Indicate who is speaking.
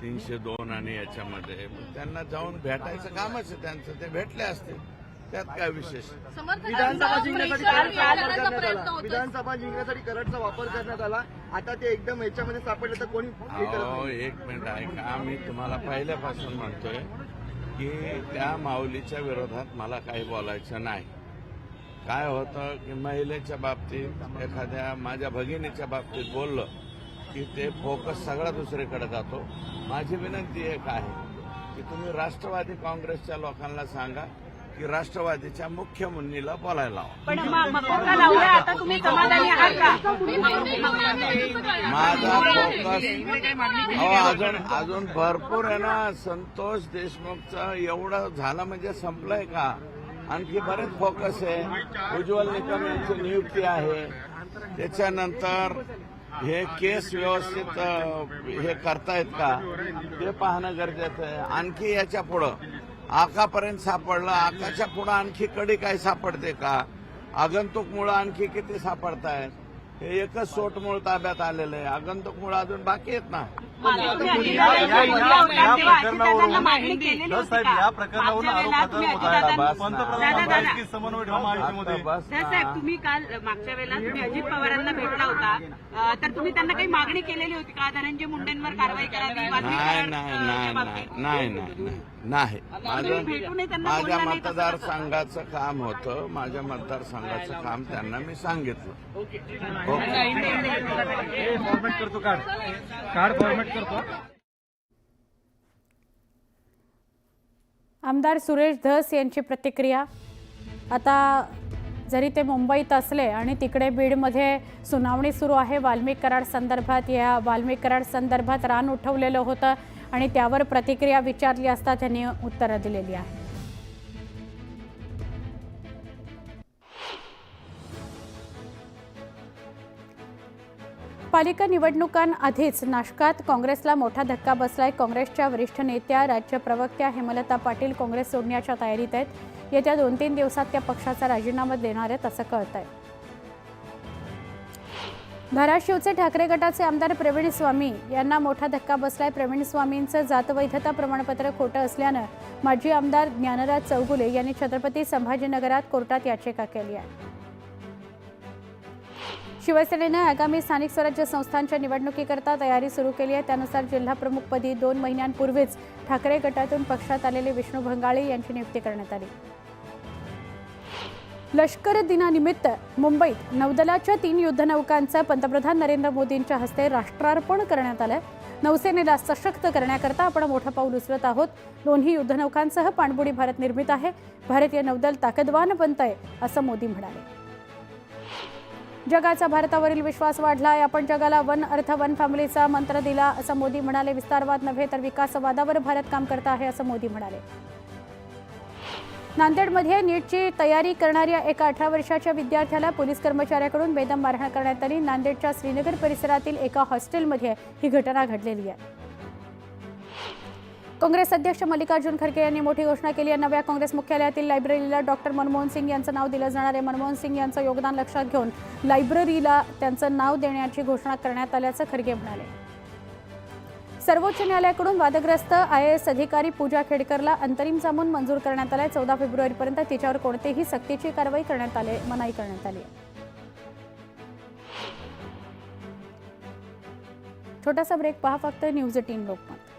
Speaker 1: 302 आणि याच्यामध्ये त्यांना जाऊन भेटायचं कामच आहे त्यांचं, ते भेटले असते, त्यात काय विशेष.
Speaker 2: विधानसभा जिंकण्यासाठी करडचा वापर करण्यात आला, आता ते एकदम याच्यामध्ये सापडले तर कोणी.
Speaker 1: एक मिनिट ऐका, मी तुम्हाला पहिल्यापासून म्हणतोय की त्या माऊलीच्या विरोधात मला काही बोलायचं नाही. काय होतं की महिलेच्या बाबतीत एखाद्या माझ्या भगिनीच्या बाबतीत बोललं की ते फोकस सगळा दुसरीकडे जातो. माझी विनंती एक आहे की तुम्ही राष्ट्रवादी काँग्रेसच्या लोकांना सांगा की राष्ट्रवादीच्या मुख्य मुन्नीला बोलायला लावा.
Speaker 3: आता तुम्ही समाधानी आहात का?
Speaker 1: माझा फोकस अजून भरपूर आहे ना. संतोष देशमुखचं एवढं झालं म्हणजे संपलंय का? आणखी बरेच फोकस आहे. उज्ज्वल निकम यांची नियुक्ती आहे, त्याच्यानंतर हे केस व्यवस्थित हे करतायत का ते पाहणं गरजेचं आहे. आणखी याच्या पुढं आकापर्यंत सापडलं, आकाच्या पुढं आणखी कडी काय सापडते का? आगंतुक मुळं आणखी किती सापडतायत? हे एकच सोटमूळ ताब्यात आलेलं आहे, आगंतुक मुळं अजून बाकी आहेत ना.
Speaker 3: तुम्ही काल मागच्या वेळेला तुम्ही अजित पवारांना भेटला होता, तर तुम्ही त्यांना काही मागणी केलेली होती का? धनंजय मुंडेंवर कारवाई करावी?
Speaker 1: नाही. माझ्या मतदारसंघाचं काम होतं, माझ्या मतदारसंघाचं काम त्यांना मी सांगितलं.
Speaker 2: फॉर्मेट करतो, कार्ड फॉर्मेट करतो.
Speaker 4: आमदार सुरेश धस यांची प्रतिक्रिया. आता जरी ते मुंबईत असले आणि तिकडे बीडमध्ये सुनावणी सुरू आहे वाल्मिक कराड संदर्भात, या वाल्मिक कराड संदर्भात रान उठवलेलं होतं आणि त्यावर प्रतिक्रिया विचारली असता त्यांनी उत्तरं दिलेली आहे. पालिका निवडणुकांआधीच नाशकात काँग्रेसला मोठा धक्का बसलाय. काँग्रेसच्या वरिष्ठ नेत्या, राज्य प्रवक्त्या हेमलता पाटील काँग्रेस सोडण्याच्या तयारीत आहेत. येत्या 2-3 दिवसात त्या पक्षाचा राजीनामा देणार आहेत असं कळतंय. धाराशिवचे ठाकरे गटाचे आमदार प्रवीण स्वामी यांना मोठा धक्का बसलाय. प्रवीण स्वामींचं जातवैधता प्रमाणपत्र खोटं असल्यानं माजी आमदार ज्ञानराज चौगुले यांनी छत्रपती संभाजीनगरात कोर्टात याचिका केली आहे. शिवसेनेनं आगामी स्थानिक स्वराज्य संस्थांच्या निवडणुकीकरता तयारी सुरू केली आहे. त्यानुसार जिल्हाप्रमुखपदी 2 महिन्यांपूर्वीच ठाकरे गटातून पक्षात आलेले विष्णू भंगाळे यांची नियुक्ती करण्यात आली. लष्कर दिनानिमित्त मुंबईत नौदलाच्या 3 युद्धनौकांचं पंतप्रधान नरेंद्र मोदींच्या हस्ते राष्ट्रार्पण करण्यात आलं. नौसेनेला सशक्त करण्याकरता आपण मोठं पाऊल उचलत आहोत. 2ही युद्धनौकांसह पाणबुडी भारत निर्मित आहे. भारतीय नौदल ताकदवान बनतंय असं मोदी म्हणाले. जगाचा भारतावरील विश्वास वाढलाय. आपण जगाला वन अर्थ वन फॅमिलीचा मंत्र दिला असं मोदी म्हणाले. विस्तारवाद नव्हे तर विकासवादावर भारत काम करत आहे असं मोदी म्हणाले. नांदेडमध्ये नीटची तयारी करणाऱ्या एका 18 वर्षाच्या विद्यार्थ्याला पोलीस कर्मचाऱ्याकडून बेदम मारहाण करण्यात आली. नांदेडच्या श्रीनगर परिसरातील एका हॉस्टेलमध्ये ही घटना घडलेली आहे. काँग्रेस अध्यक्ष मल्लिकार्जुन खरगे यांनी मोठी घोषणा केली आहे. नव्या काँग्रेस मुख्यालयातील लायब्ररीला डॉक्टर मनमोहन सिंग यांचं नाव दिलं जाणार आहे. मनमोहन सिंग यांचं योगदान लक्षात घेऊन लायब्ररीला त्यांचं नाव देण्याची घोषणा करण्यात आल्याचं खरगे म्हणाले. सर्वोच्च न्यायालयाकडून वादग्रस्त IAS अधिकारी पूजा खेडकरला अंतरिम जामीन मंजूर करण्यात आलाय. 14 फेब्रुवारीपर्यंत तिच्यावर कोणतीही सक्तीची कारवाई मनाई करण्यात आली आहे. छोटासा ब्रेक, पहा फक्त न्यूज 18 लोकमत.